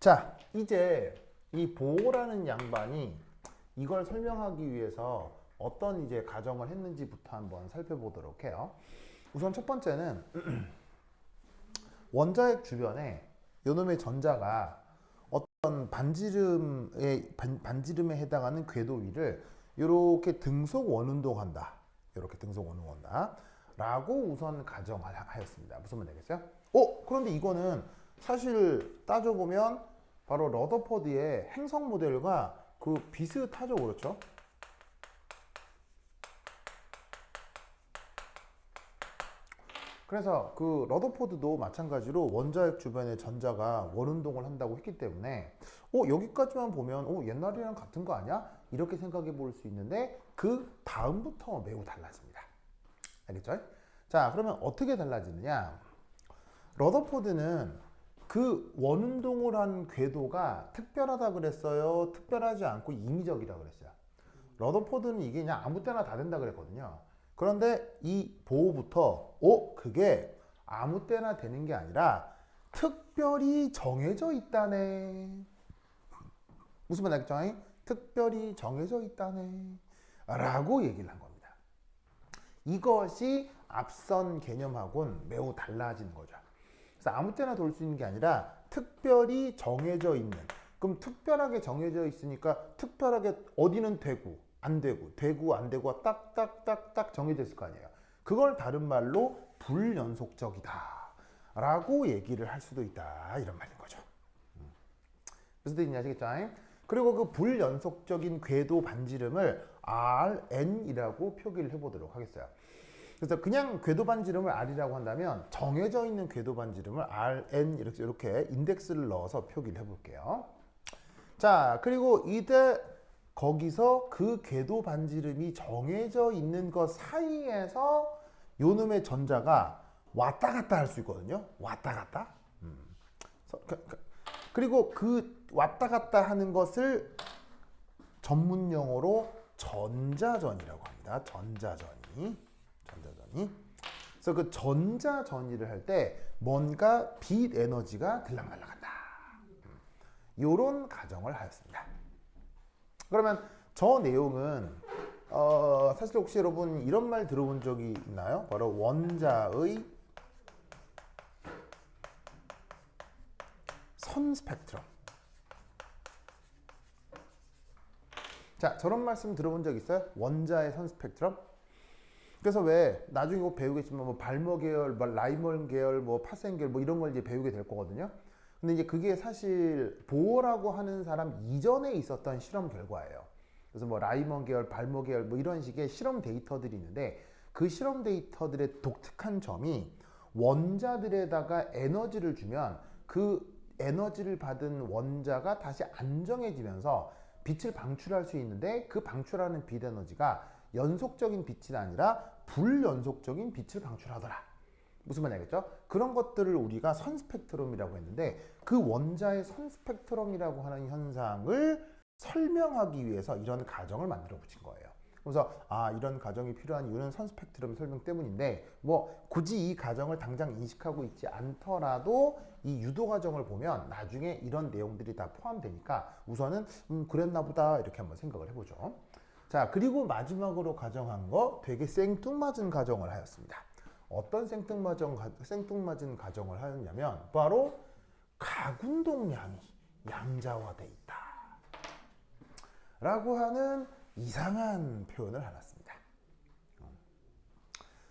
자, 이제 이 보호라는 양반이 이걸 설명하기 위해서 어떤 이제 가정을 했는지부터 한번 살펴보도록 해요. 우선 첫 번째는 원자핵 주변에 요놈의 전자가 어떤 반지름에 해당하는 궤도 위를 이렇게 등속 원운동한다. 이렇게 등속 원운동한다. 라고 우선 가정하였습니다. 무슨 말 되겠어요? 그런데 이거는 사실 따져보면 바로 러더퍼드의 행성 모델과 그 비슷하죠, 그렇죠? 그래서 그 러더포드도 마찬가지로 원자핵 주변에 전자가 원운동을 한다고 했기 때문에 여기까지만 보면 옛날이랑 같은 거 아니야? 이렇게 생각해 볼 수 있는데 그 다음부터 매우 달라집니다. 알겠죠? 자, 그러면 어떻게 달라지느냐? 러더포드는 그 원운동을 한 궤도가 특별하다 그랬어요? 특별하지 않고 임의적이라 그랬어요? 러더포드는 이게 그냥 아무 때나 다 된다 그랬거든요. 그런데 이 보호부터 그게 아무 때나 되는 게 아니라 특별히 정해져 있다네. 무슨 말 알겠죠? 특별히 정해져 있다네 라고 얘기를 한 겁니다. 이것이 앞선 개념하고는 매우 달라진 거죠. 그래서 아무 때나 돌 수 있는 게 아니라 특별히 정해져 있는. 그럼 특별하게 정해져 있으니까 특별하게 어디는 되고 안 되고 되고 안 되고가 딱딱딱딱 정해져 있을 거 아니에요. 그걸 다른 말로 불연속적이다 라고 얘기를 할 수도 있다, 이런 말인 거죠. 무슨 뜻인지 아시겠죠? 그리고 그 불연속적인 궤도 반지름을 Rn이라고 표기를 해보도록 하겠어요. 그래서 그냥 궤도 반지름을 R이라고 한다면 정해져 있는 궤도 반지름을 Rn 이렇게 인덱스를 넣어서 표기를 해볼게요. 자, 그리고 이때 거기서 그 궤도 반지름이 정해져 있는 것 사이에서 요놈의 전자가 왔다 갔다 할 수 있거든요. 왔다 갔다. 그리고 그 왔다 갔다 하는 것을 전문 용어로 전자전이라고 합니다. 전자전이. 그래서 그 전자전이를 할 때 뭔가 빛 에너지가 들락날락한다. 이런 가정을 하였습니다. 그러면 저 내용은 사실 혹시 여러분 이런 말 들어본 적이 있나요? 바로 원자의 선 스펙트럼. 자, 저런 말씀 들어본 적 있어요? 원자의 선 스펙트럼? 그래서 왜 나중에 꼭 배우겠지만 뭐 발머 계열, 라이먼 계열, 파센 계열 이런 걸 이제 배우게 될 거거든요. 근데 이제 그게 사실 보어라고 하는 사람 이전에 있었던 실험 결과예요. 그래서 라이먼 계열, 발머 계열 이런 식의 실험 데이터들이 있는데 그 실험 데이터들의 독특한 점이 원자들에다가 에너지를 주면 그 에너지를 받은 원자가 다시 안정해지면서 빛을 방출할 수 있는데 그 방출하는 빛 에너지가 연속적인 빛이 아니라 불연속적인 빛을 방출하더라. 무슨 말인지 알겠죠? 그런 것들을 우리가 선 스펙트럼이라고 했는데 그 원자의 선 스펙트럼이라고 하는 현상을 설명하기 위해서 이런 가정을 만들어 붙인 거예요. 그래서 이런 가정이 필요한 이유는 선 스펙트럼 설명 때문인데 굳이 이 가정을 당장 인식하고 있지 않더라도 이 유도 가정을 보면 나중에 이런 내용들이 다 포함되니까 우선은 그랬나 보다 이렇게 한번 생각을 해보죠. 자, 그리고 마지막으로 가정한 거 되게 생뚱맞은 가정을 하였습니다. 어떤 생뚱맞은 가정을 하였냐면 바로 각운동량이 양자화돼 있다 라고 하는 이상한 표현을 해놨습니다.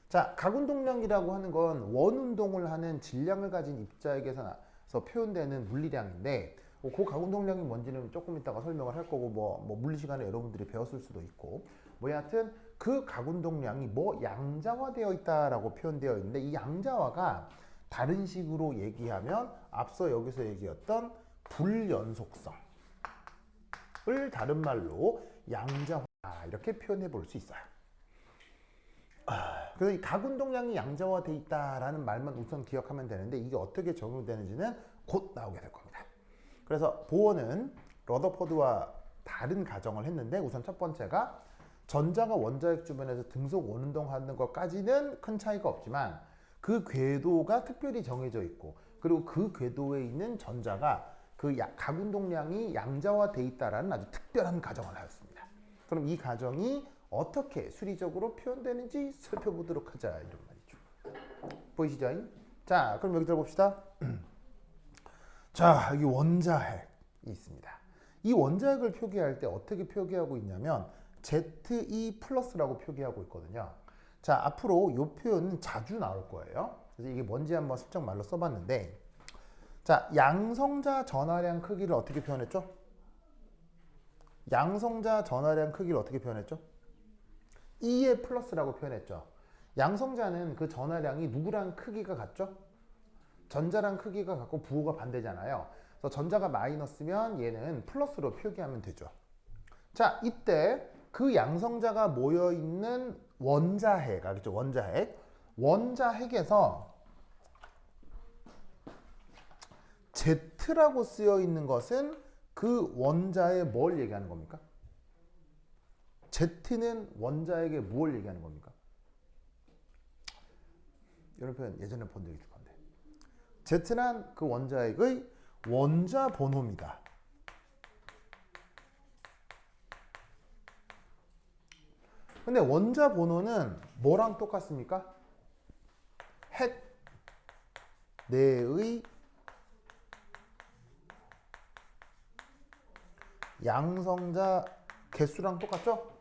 자, 각운동량이라고 하는 건 원운동을 하는 질량을 가진 입자에게서 표현되는 물리량인데 그 각운동량이 뭔지는 조금 이따가 설명을 할 거고 물리 시간에 여러분들이 배웠을 수도 있고 여하튼 그 각운동량이 양자화되어 있다라고 표현되어 있는데 이 양자화가 다른 식으로 얘기하면 앞서 여기서 얘기했던 불연속성을 다른 말로 양자화 이렇게 표현해 볼 수 있어요. 그래서 이 각운동량이 양자화되어 있다라는 말만 우선 기억하면 되는데 이게 어떻게 적용되는지는 곧 나오게 될 겁니다. 그래서 보어는 러더포드와 다른 가정을 했는데 우선 첫 번째가 전자가 원자핵 주변에서 등속 원운동하는 것까지는 큰 차이가 없지만 그 궤도가 특별히 정해져 있고 그리고 그 궤도에 있는 전자가 그 각운동량이 양자화돼 있다라는 아주 특별한 가정을 하였습니다. 그럼 이 가정이 어떻게 수리적으로 표현되는지 살펴보도록 하자 이런 말이죠. 보이시죠? 자, 그럼 여기 들어봅시다. 자, 여기 원자핵이 있습니다. 이 원자핵을 표기할 때 어떻게 표기하고 있냐면 ZE 플러스라고 표기하고 있거든요. 자, 앞으로 이 표현은 자주 나올 거예요. 그래서 이게 뭔지 한번 슬쩍 말로 써봤는데, 자, 양성자 전하량 크기를 어떻게 표현했죠? 양성자 전하량 크기를 어떻게 표현했죠? E의 플러스라고 표현했죠. 양성자는 그 전하량이 누구랑 크기가 같죠? 전자랑 크기가 같고 부호가 반대잖아요. 그래서 전자가 마이너스면 얘는 플러스로 표기하면 되죠. 자, 이때 그 양성자가 모여있는 원자핵, 알겠죠? 원자핵. 원자핵에서 Z라고 쓰여 있는 것은 그 원자의 뭘 얘기하는 겁니까? Z는 원자에게 무엇을 얘기하는 겁니까? 이런 표현 예전에 본 적이 있을 건데. Z는 그 원자핵의 원자 번호입니다. 근데 원자 번호는 뭐랑 똑같습니까? 핵 내의 양성자 개수랑 똑같죠?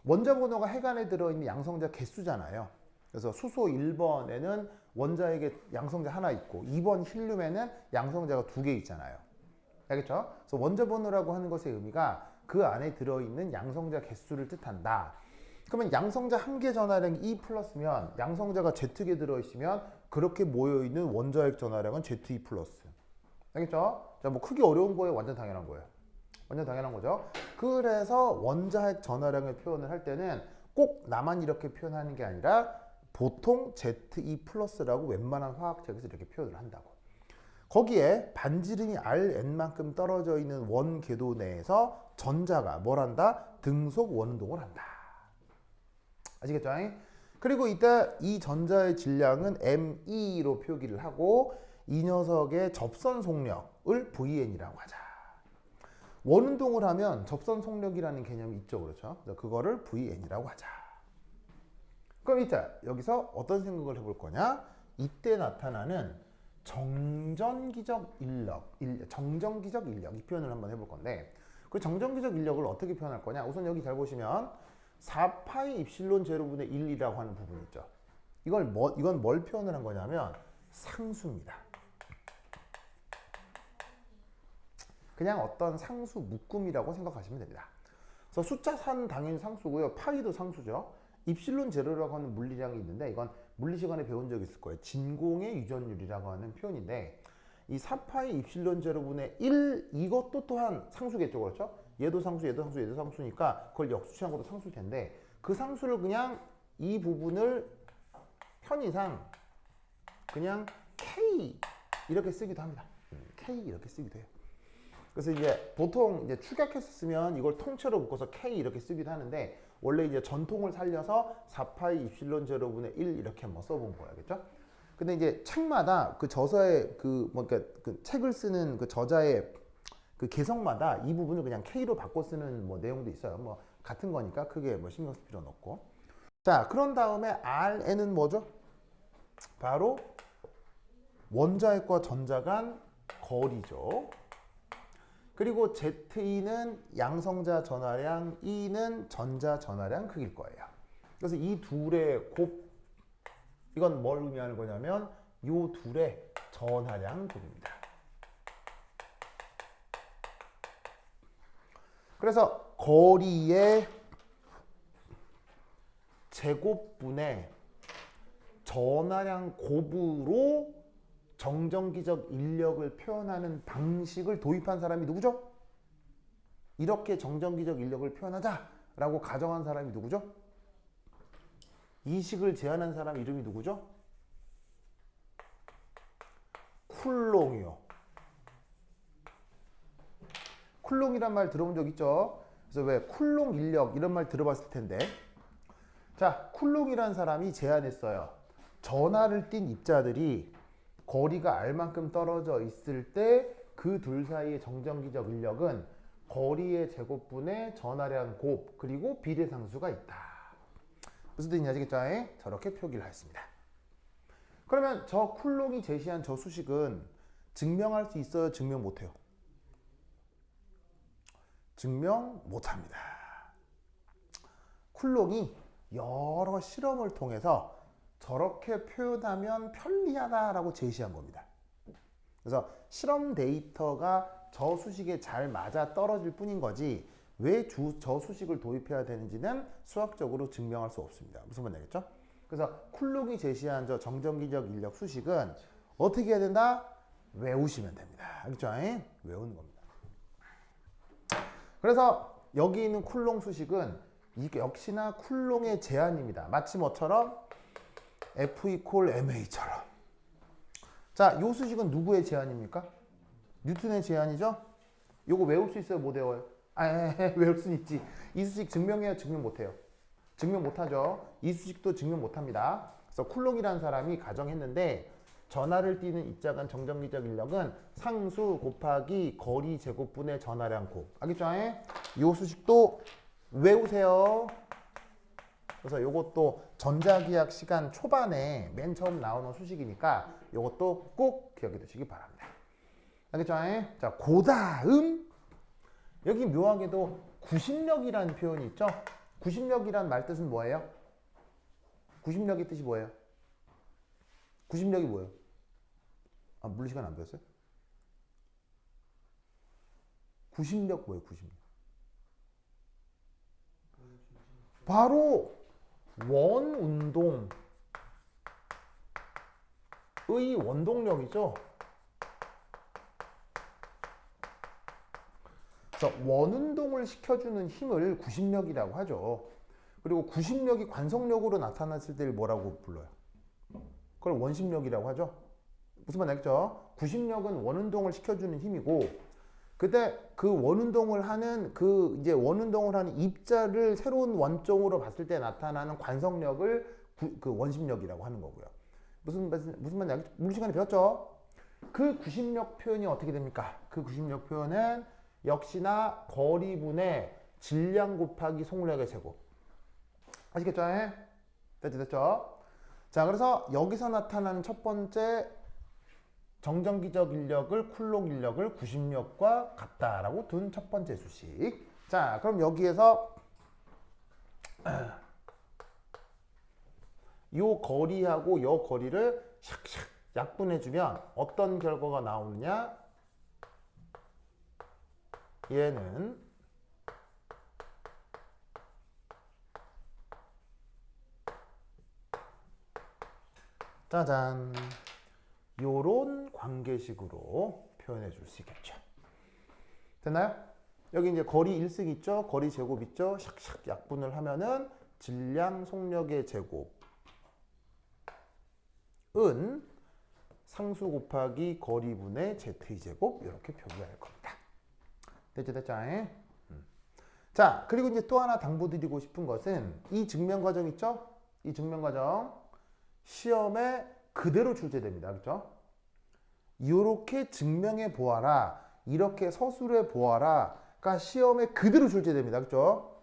원자 번호가 핵 안에 들어있는 양성자 개수잖아요. 그래서 수소 1번에는 원자에게 양성자 하나 있고 2번 힐륨에는 양성자가 2개 있잖아요. 알겠죠? 그래서 원자 번호라고 하는 것의 의미가 그 안에 들어있는 양성자 개수를 뜻한다. 그러면 양성자 한 개 전하량이 E 플러스면 양성자가 Z개 들어있으면 그렇게 모여있는 원자핵 전하량은 ZE 플러스. 알겠죠? 자, 뭐 크기 어려운 거예요? 완전 당연한 거예요. 완전 당연한 거죠. 그래서 원자핵 전하량을 표현을 할 때는 꼭 나만 이렇게 표현하는 게 아니라 보통 ZE 플러스라고 웬만한 화학책에서 이렇게 표현을 한다고. 거기에 반지름이 Rn만큼 떨어져 있는 원 궤도 내에서 전자가 뭘 한다? 등속 원운동을 한다. 아시겠죠? 그리고 이때 이 전자의 질량은 Me로 표기를 하고 이 녀석의 접선 속력을 Vn이라고 하자. 원운동을 하면 접선 속력이라는 개념이 있죠. 그렇죠? 그거를 Vn이라고 하자. 그럼 이때 여기서 어떤 생각을 해볼 거냐? 이때 나타나는 정전기적 인력, 정전기적 인력 이 표현을 한번 해볼 건데 그 정전기적 인력을 어떻게 표현할 거냐? 우선 여기 잘 보시면 4파이 입실론 제로분의 1이라고 하는 부분이 있죠. 이건 뭘 표현을 한 거냐면 상수입니다. 그냥 어떤 상수 묶음이라고 생각하시면 됩니다. 그래서 숫자 4는 당연히 상수고요. 파이도 상수죠. 입실론 제로라고 하는 물리량이 있는데 이건 물리 시간에 배운 적이 있을 거예요. 진공의 유전율이라고 하는 표현인데 이 4파이 입실론 제로분의 1 이것도 또한 상수겠죠. 그렇죠? 얘도 상수, 얘도 상수, 얘도 상수니까 그걸 역수치한 것도 상수일 텐데 그 상수를 그냥 이 부분을 편의상 그냥 K 이렇게 쓰기도 합니다. K 이렇게 쓰기도 해요. 그래서 이제 보통 이제 축약해서 쓰면 이걸 통째로 묶어서 K 이렇게 쓰기도 하는데 원래 이제 전통을 살려서 4파이 입실론 제로분의 1 이렇게 한번 써본 거예요. 그죠? 근데 이제 책마다 그 저서의 그 책을 쓰는 그 저자의 그 개성마다 이 부분을 그냥 K로 바꿔 쓰는 뭐 내용도 있어요. 뭐 같은 거니까 크게 뭐 신경 쓸 필요는 없고. 자, 그런 다음에 Rn은 뭐죠? 바로 원자핵과 전자 간 거리죠. 그리고 ZE는 양성자 전하량, E는 전자 전하량 크기일 거예요. 그래서 이 둘의 곱, 이건 뭘 의미하는 거냐면 이 둘의 전하량 곱입니다. 그래서 거리의 제곱분의 전하량 곱으로 정전기적 인력을 표현하는 방식을 도입한 사람이 누구죠? 이렇게 정전기적 인력을 표현하자라고 가정한 사람이 누구죠? 이 식을 제안한 사람 이름이 누구죠? 쿨롱이요. 쿨롱이란 말 들어본 적 있죠? 그래서 왜 쿨롱 인력 이런 말 들어봤을 텐데 자, 쿨롱이란 사람이 제안했어요. 전하를 띤 입자들이 거리가 R만큼 떨어져 있을 때 그 둘 사이의 정전기적 인력은 거리의 제곱분의 전하량 곱 그리고 비례상수가 있다. 무슨 뜻인지 아시겠죠? 저렇게 표기를 했습니다. 그러면 저 쿨롱이 제시한 저 수식은 증명할 수 있어요? 증명 못해요? 증명 못합니다. 쿨롱이 여러 실험을 통해서 저렇게 표현하면 편리하다라고 제시한 겁니다. 그래서 실험 데이터가 저 수식에 잘 맞아 떨어질 뿐인 거지 왜 저 수식을 도입해야 되는지는 수학적으로 증명할 수 없습니다. 무슨 말인지 알겠죠? 그래서 쿨롱이 제시한 저 정전기적 인력 수식은 어떻게 해야 된다? 외우시면 됩니다. 알겠죠? 외우는 겁니다. 그래서 여기 있는 쿨롱 수식은 이게 역시나 쿨롱의 제한입니다. 마치 뭐처럼 F equal ma처럼. 자, 이 수식은 누구의 제한입니까? 뉴턴의 제한이죠? 요거 외울 수 있어요? 못 외워요? 외울 수는 있지. 이 수식 증명해요? 증명 못해요? 증명 못하죠. 이 수식도 증명 못합니다. 그래서 쿨롱이라는 사람이 가정했는데 전하를 띠는 입자간 정전기적 인력은 상수 곱하기 거리 제곱분의 전하량 곱. 알겠죠? 이 수식도 외우세요. 그래서 요것도 전자기학 시간 초반에 맨 처음 나오는 수식이니까 요것도 꼭 기억해 두시기 바랍니다. 알겠죠? 자, 그 다음 여기 묘하게도 구심력이라는 표현이 있죠? 구심력이란 말 뜻은 뭐예요? 구심력의 뜻이 뭐예요? 구심력이 뭐예요? 물리시간 안 배웠어요? 구심력 뭐예요? 구심력. 바로 원운동의 원동력이죠. 그래서 원운동을 시켜주는 힘을 구심력이라고 하죠. 그리고 구심력이 관성력으로 나타났을 때를 뭐라고 불러요? 그걸 원심력이라고 하죠. 무슨 말 알겠죠? 구심력은 원운동을 시켜주는 힘이고, 그때 그 원운동을 하는 이제 원운동을 하는 입자를 새로운 원점으로 봤을 때 나타나는 관성력을 그 원심력이라고 하는 거고요. 무슨 말인지 알겠죠? 물리 시간에 배웠죠? 그 구심력 표현이 어떻게 됩니까? 그 구심력 표현은 역시나 거리분의 질량 곱하기 속력의 제곱. 아시겠죠? 됐죠? 자, 그래서 여기서 나타나는 첫 번째 정전기적 인력을 쿨롱 인력을 구심력과 같다라고 둔 첫 번째 수식. 자, 그럼 여기에서 요 거리하고 요 거리를 샥샥 약분해주면 어떤 결과가 나오느냐? 얘는 짜잔, 요런 관계식으로 표현해 줄 수 있겠죠. 됐나요? 여기 이제 거리 일식 있죠? 거리 제곱 있죠? 샥샥 약분을 하면은 질량 속력의 제곱은 상수 곱하기 거리분의 Z의 제곱 이렇게 표기할 겁니다. 됐죠? 자, 그리고 이제 또 하나 당부드리고 싶은 것은 이 증명 과정 있죠? 이 증명 과정 시험에 그대로 출제됩니다. 그렇죠? 이렇게 증명해 보아라, 이렇게 서술해 보아라가 시험에 그대로 출제됩니다. 그렇죠?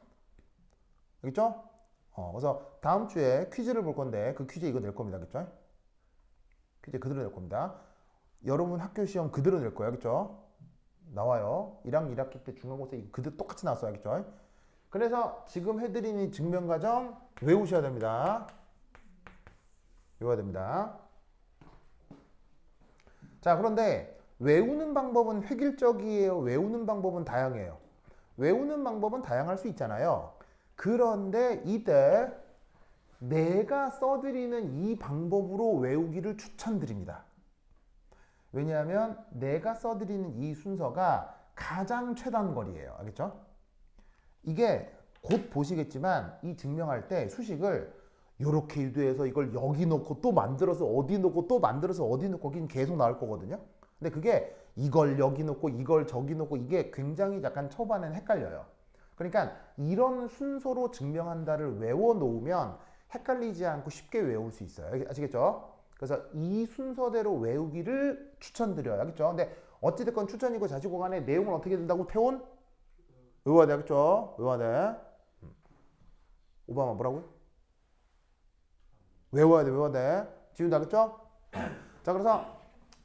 알겠죠? 그래서 다음 주에 퀴즈를 볼 건데 그 퀴즈 이거 낼 겁니다. 그렇죠? 퀴즈 그대로 낼 겁니다. 여러분 학교 시험 그대로 낼 거예요. 그렇죠? 나와요. 1학년 1학기 때 중간고사 그대로 똑같이 나왔어요. 알겠죠? 그래서 지금 해드린 이 증명 과정 외우셔야 됩니다. 외워야 됩니다. 자, 그런데 외우는 방법은 획일적이에요? 외우는 방법은 다양해요? 외우는 방법은 다양할 수 있잖아요. 그런데 이때 내가 써드리는 이 방법으로 외우기를 추천드립니다. 왜냐하면 내가 써드리는 이 순서가 가장 최단 거리예요. 알겠죠? 이게 곧 보시겠지만 이 증명할 때 수식을 요렇게 유도해서 이걸 여기 놓고 또 만들어서 어디 놓고 또 만들어서 어디 놓고 긴 계속 나올 거거든요. 근데 그게 이걸 여기 놓고 이걸 저기 놓고 이게 굉장히 약간 초반에는 헷갈려요. 그러니까 이런 순서로 증명한다를 외워 놓으면 헷갈리지 않고 쉽게 외울 수 있어요. 아시겠죠? 그래서 이 순서대로 외우기를 추천드려요. 알겠죠? 근데 어찌됐건 추천이고 자시고 간에 내용은 어떻게 된다고? 태온? 외워야 돼. 알겠죠? 외워야 돼. 오바마 뭐라고요? 외워야 돼. 외워야 돼. 지금도 알겠죠? 자, 그래서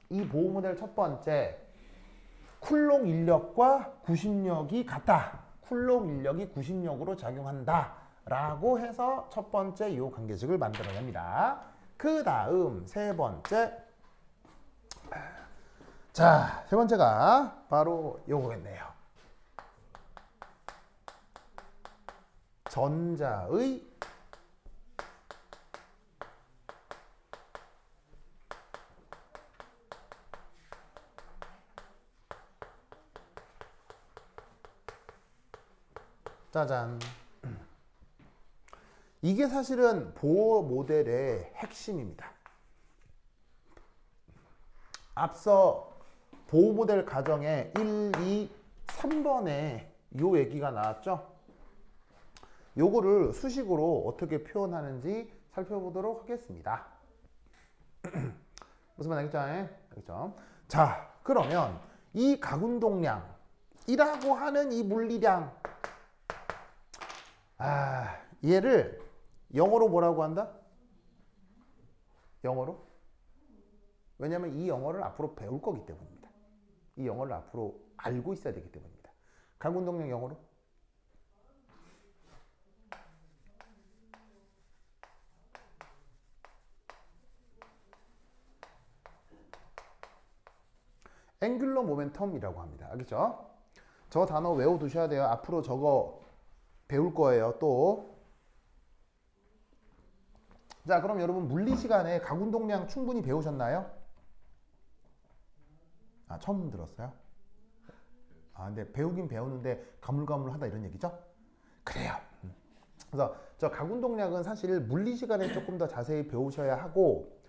이 보호 모델 첫 번째, 쿨록 인력과 구심력이 같다. 쿨록 인력이 구심력으로 작용한다. 라고 해서 첫 번째 이 관계식을 만들어냅니다. 그 다음 세 번째. 자, 세 번째가 바로 요거겠네요. 전자의 짜잔. 이게 사실은 보호 모델의 핵심입니다. 앞서 보호 모델 가정에 1, 2, 3번에 요 얘기가 나왔죠. 요거를 수식으로 어떻게 표현하는지 살펴보도록 하겠습니다. 무슨 말 알겠죠? 알겠죠? 자, 그러면 이 가운동량이라고 하는 이 물리량, 얘를 영어로 뭐라고 한다? 영어로? 왜냐하면 이 영어를 앞으로 배울 거기 때문입니다. 이 영어를 앞으로 알고 있어야 되기 때문입니다. 가운동량 영어로? 앵귤러 모멘텀이라고 합니다. 알겠죠? 저 단어 외워두셔야 돼요. 앞으로 저거 배울 거예요. 또. 자, 그럼 여러분 물리 시간에 가운동량 충분히 배우셨나요? 처음 들었어요? 근데 배우긴 배우는데 가물가물하다 이런 얘기죠? 그래요. 그래서 저 가운동량은 사실 물리 시간에 조금 더 자세히 배우셔야 하고,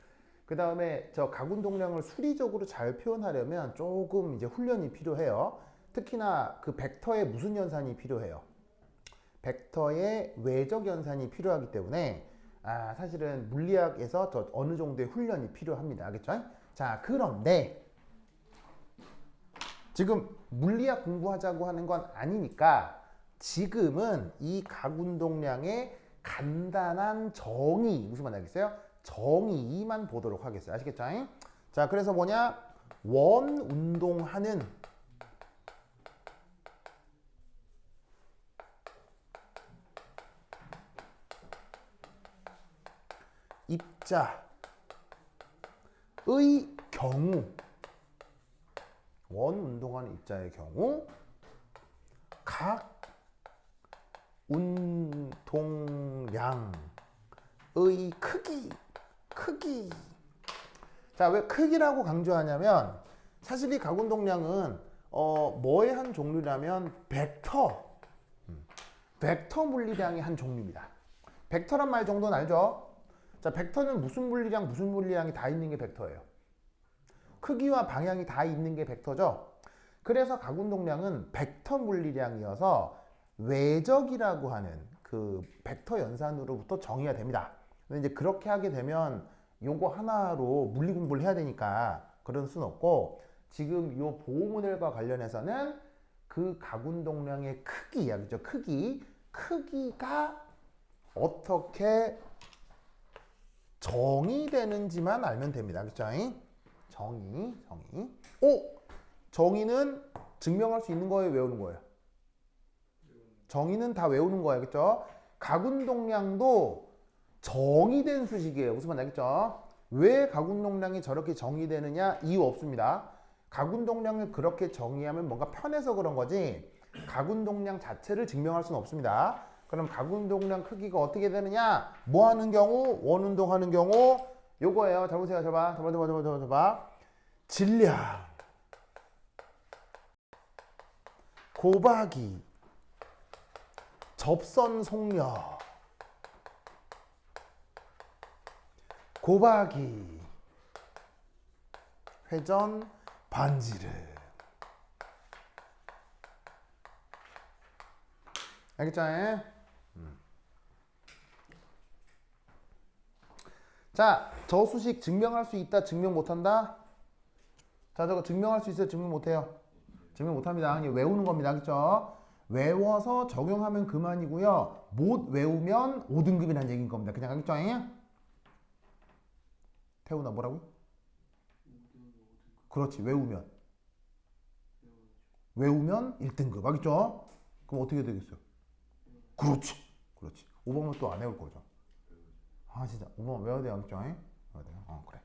그 다음에 저 가운동량을 수리적으로 잘 표현하려면 조금 이제 훈련이 필요해요. 특히나 그 벡터의 무슨 연산이 필요해요? 벡터의 외적 연산이 필요하기 때문에 사실은 물리학에서 저 어느 정도의 훈련이 필요합니다. 알겠죠? 자, 그런데 지금 물리학 공부하자고 하는 건 아니니까 지금은 이 가운동량의 간단한 정의, 무슨 말인지 알겠어요? 정의만 보도록 하겠어요. 아시겠죠? 자, 그래서 뭐냐? 원 운동하는 입자의 경우, 원 운동하는 입자의 경우 각 운동량의 크기. 자, 왜 크기라고 강조하냐면 사실 이 가운동량은 뭐의 한 종류냐면 벡터 물리량의 한 종류입니다. 벡터란 말 정도는 알죠? 자, 벡터는 무슨 물리량이 다 있는 게 벡터예요. 크기와 방향이 다 있는 게 벡터죠. 그래서 가운동량은 벡터 물리량이어서 외적이라고 하는 그 벡터 연산으로부터 정의가 됩니다. 근데 이제 그렇게 하게 되면 요거 하나로 물리 공부를 해야 되니까 그럴 수는 없고, 지금 요 보호 모델과 관련해서는 그 가운동량의 크기야, 그죠? 크기가 어떻게 정의되는지만 알면 됩니다. 그죠? 정의. 정의는 증명할 수 있는 거예요, 외우는 거예요? 정의는 다 외우는 거예요. 그죠? 가운동량도 정의된 수식이에요. 무슨 말인지 알겠죠? 왜 가운동량이 저렇게 정의되느냐? 이유 없습니다. 가운동량을 그렇게 정의하면 뭔가 편해서 그런 거지 가운동량 자체를 증명할 수는 없습니다. 그럼 가운동량 크기가 어떻게 되느냐? 뭐 하는 경우? 원운동 하는 경우? 요거예요. 잘 보세요. 잡아. 질량, 곱하기 접선 속력 곱하기 회전 반지름. 알겠죠? 자, 저 수식 증명할 수 있다, 증명 못한다? 자, 저거 증명할 수 있어요, 증명 못해요? 증명 못합니다. 그냥 외우는 겁니다. 그렇죠? 외워서 적용하면 그만이고요. 못 외우면 5등급이라는 얘기인 겁니다. 그냥 알겠죠? 태훈아 뭐라고? 그렇지, 외우면. 외우면 1등급. 알겠죠? 그럼 어떻게 되겠어요? 그렇지. 그렇지. 5번은 또 안 외울 거죠. 아, 진짜. 5번 외워야 돼요. 알겠죠? 외워야 돼요. 그래.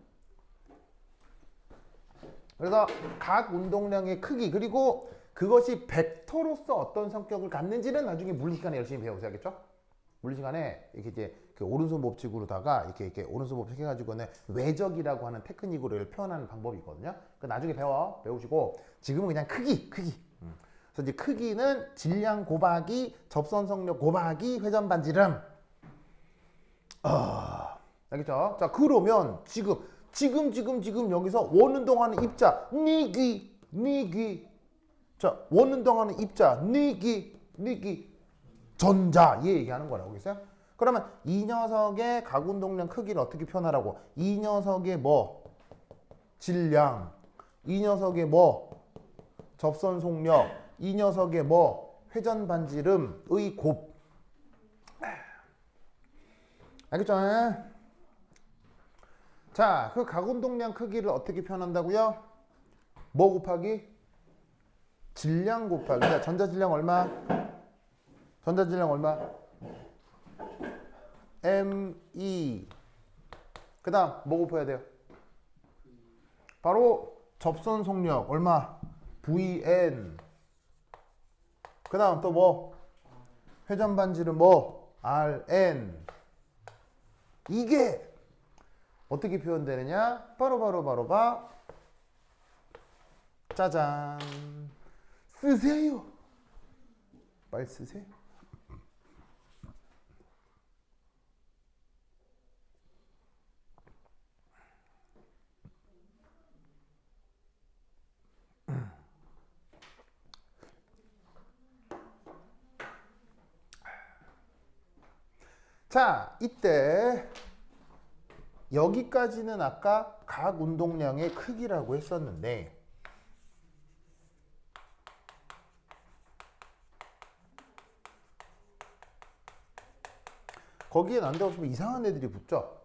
그래서 각 운동량의 크기 그리고 그것이 벡터로서 어떤 성격을 갖는지는 나중에 물리 시간에 열심히 배우세요. 알겠죠? 물리 시간에 이렇게 이제 그 오른손 법칙으로다가 이렇게 오른손 법칙 해가지고는 외적이라고 하는 테크닉으로 이걸 표현하는 방법이 있거든요. 그 나중에 배우시고 지금은 그냥 크기. 그래서 이제 크기는 질량 곱하기 접선 속력 곱하기 회전 반지름. 알겠죠? 자, 그러면 지금 여기서 원운동하는 입자 니기. 자, 원운동하는 입자 니기 전자 얘 얘기하는 거라고 그랬어요? 그러면 이 녀석의 각운동량 크기를 어떻게 표현하라고? 이 녀석의 뭐? 질량. 이 녀석의 뭐? 접선 속력. 이 녀석의 뭐? 회전 반지름의 곱. 알겠죠? 자, 그 각운동량 크기를 어떻게 표현한다고요? 뭐 곱하기? 질량 곱하기. 자, 전자질량 얼마? ME. 그 다음 뭐 곱해야 돼요? 바로 접선 속력 얼마? VN. 그 다음 또 뭐? 회전 반지름 뭐? RN. 이게 어떻게 표현되느냐? 바로 짜잔. 쓰세요. 빨리 쓰세요. 자, 이때 여기까지는 아까 각 운동량의 크기라고 했었는데 거기에 난데없이 이상한 애들이 붙죠.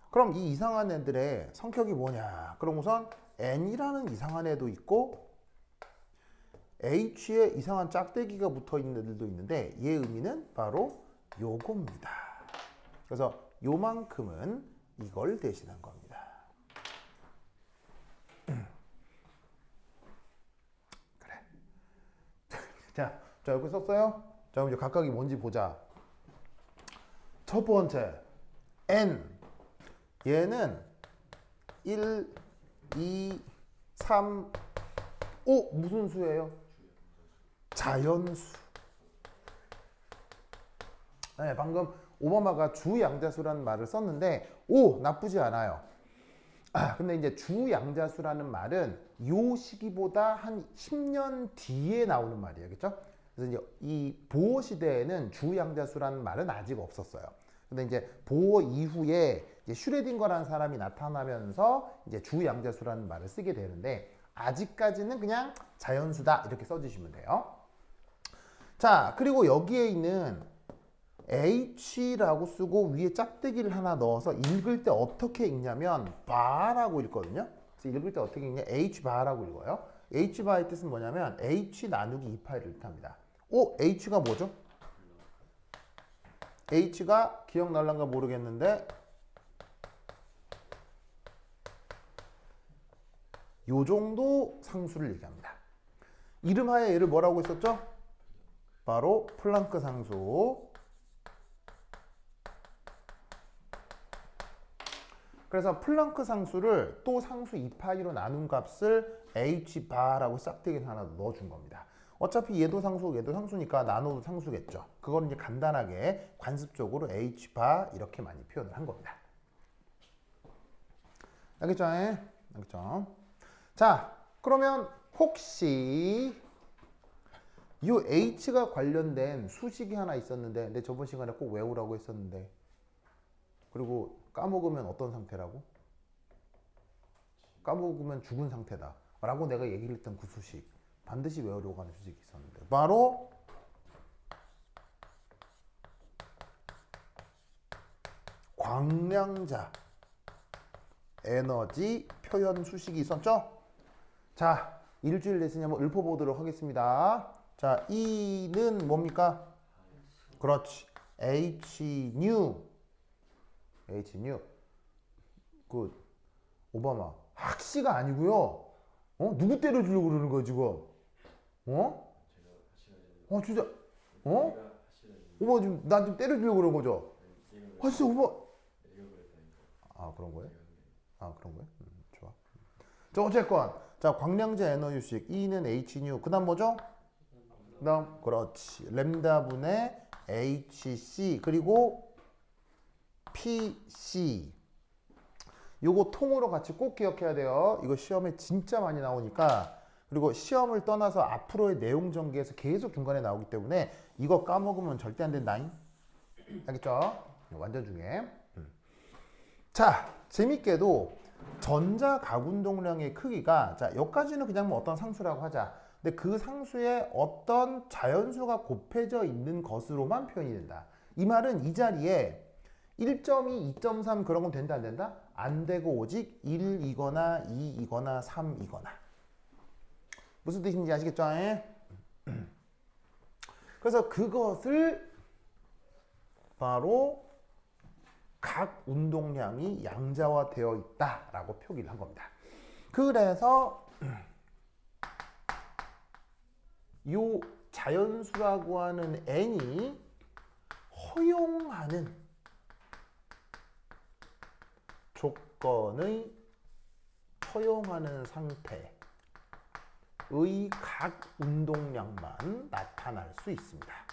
그럼 이 이상한 애들의 성격이 뭐냐? 그럼 우선 N이라는 이상한 애도 있고 H에 이상한 짝대기가 붙어 있는 애들도 있는데 얘 의미는 바로 요겁니다. 그래서 요만큼은 이걸 대신한 겁니다. 그래. 자, 여기 썼어요? 자, 그럼 이제 각각이 뭔지 보자. 첫 번째, N. 얘는 1, 2, 3, 5. 무슨 수예요? 자연수. 네, 방금 오바마가 주양자수라는 말을 썼는데, 오, 나쁘지 않아요. 근데 이제 주양자수라는 말은 요 시기보다 한 10년 뒤에 나오는 말이에요. 그렇죠? 그래서 이제 이 보어 시대에는 주양자수라는 말은 아직 없었어요. 근데 이제 보어 이후에 이제 슈레딩거라는 사람이 나타나면서 이제 주양자수라는 말을 쓰게 되는데 아직까지는 그냥 자연수다 이렇게 써주시면 돼요. 자, 그리고 여기에 있는 H라고 쓰고 위에 짝대기를 하나 넣어서 읽을 때 어떻게 읽냐면 바라고 읽거든요. 그래서 읽을 때 어떻게 읽냐? H바라고 읽어요. H바의 뜻은 뭐냐면 H 나누기 2파이를 뜻합니다. H가 뭐죠? H가 기억날란가 모르겠는데 요 정도 상수를 얘기합니다. 이름하에 얘를 뭐라고 했었죠? 바로 플랑크 상수. 그래서 플랑크 상수를 또 상수 2파이로 나눈 값을 H바라고 싹대기를 하나 넣어준 겁니다. 어차피 얘도 상수니까 나눠도 상수겠죠. 그걸 이제 간단하게 관습적으로 H바 이렇게 많이 표현을 한 겁니다. 알겠죠? 알겠죠? 자, 그러면 혹시 이 H가 관련된 수식이 하나 있었는데 근데 저번 시간에 꼭 외우라고 했었는데 그리고 까먹으면 어떤 상태라고? 까먹으면 죽은 상태다 라고 내가 얘기를 했던 그 수식 반드시 외우려고 하는 수식이 있었는데 바로 광량자 에너지 표현 수식이 있었죠? 자, 일주일 레슨이 한번 읊어보도록 하겠습니다. 자, E는 뭡니까? 그렇지. H-new. H-new. 그, 오바마. 학시가 아니고요. 누구 때려주려고 그러는 거야, 지금? 진짜. 오바 지금 나 좀 때려주려고 그런 거죠? 진짜 오바. 그런 거예요? 그런 거예요? 좋아. 자, 어쨌건. 자, 광량자 에너지식 E는 H-new. 그 다음 뭐죠? 그 다음, 그렇지. 램다분의 HC. 그리고 PC. 요거 통으로 같이 꼭 기억해야 돼요. 이거 시험에 진짜 많이 나오니까. 그리고 시험을 떠나서 앞으로의 내용 전개에서 계속 중간에 나오기 때문에 이거 까먹으면 절대 안 된다잉. 알겠죠? 완전 중요해. 자, 재밌게도 전자 가운동량의 크기가 자, 여기까지는 그냥 뭐 어떤 상수라고 하자. 근데 그 상수에 어떤 자연수가 곱해져 있는 것으로만 표현이 된다. 이 말은 이 자리에 1.2, 2.3 그런 건 된다 안 된다? 안 되고 오직 1이거나 2이거나 3이거나. 무슨 뜻인지 아시겠죠? 그래서 그것을 바로 각 운동량이 양자화되어 있다라고 표기를 한 겁니다. 그래서 요 자연수라고 하는 n이 허용하는 조건의 허용하는 상태의 각 운동량만 나타날 수 있습니다.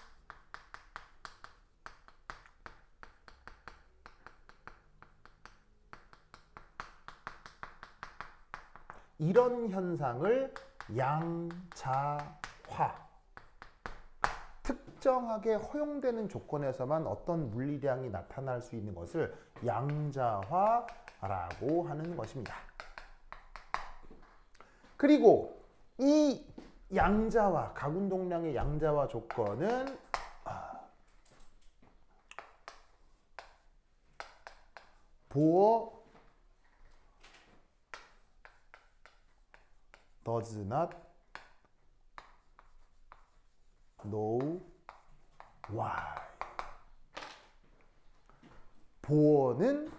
이런 현상을 양자화, 특정하게 허용되는 조건에서만 어떤 물리량이 나타날 수 있는 것을 양자화라고 하는 것입니다. 그리고 이 양자화, 각운동량의 양자화 조건은 보어 does not know why. 보어는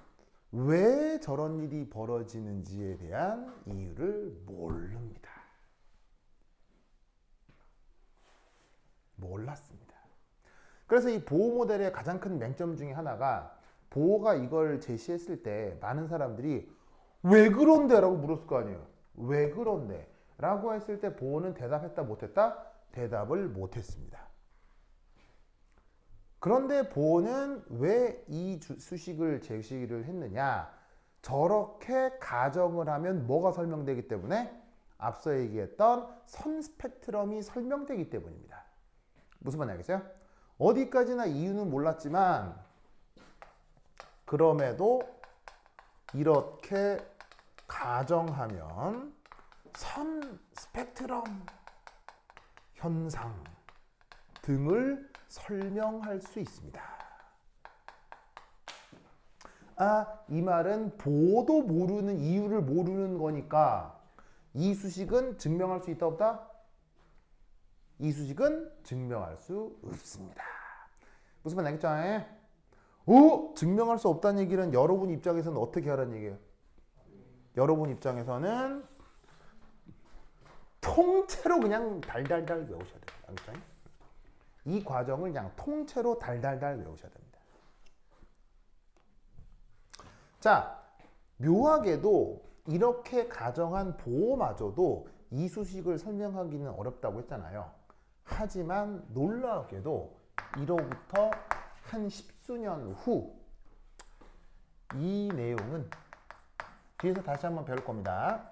왜 저런 일이 벌어지는지에 대한 이유를 모릅니다. 몰랐습니다. 그래서 이 보어 모델의 가장 큰 맹점 중에 하나가 보어가 이걸 제시했을 때 많은 사람들이 왜 그런데? 라고 물었을 거 아니에요. 왜 그런데? 라고 했을 때 보어는 대답했다 못했다? 대답을 못했습니다. 그런데 보어는 왜 이 수식을 제시를 했느냐? 저렇게 가정을 하면 뭐가 설명되기 때문에? 앞서 얘기했던 선 스펙트럼이 설명되기 때문입니다. 무슨 말인지 알겠어요? 어디까지나 이유는 몰랐지만 그럼에도 이렇게 가정하면 선 스펙트럼 현상 등을 설명할 수 있습니다. 이 말은 보도 모르는 이유를 모르는 거니까 이 수식은 증명할 수 있다 없다? 이 수식은 증명할 수 없습니다. 무슨 말인지 알겠죠? 증명할 수 없다는 얘기는 여러분 입장에서는 어떻게 하라는 얘기예요? 여러분 입장에서는 통째로 그냥 달달달 외우셔야 돼요. 알겠죠? 이 과정을 그냥 통째로 달달달 외우셔야 됩니다. 자, 묘하게도 이렇게 가정한 보어마저도 이 수식을 설명하기는 어렵다고 했잖아요. 하지만 놀라우게도 이로부터 한 10수년 후 이 내용은 뒤에서 다시 한번 배울 겁니다.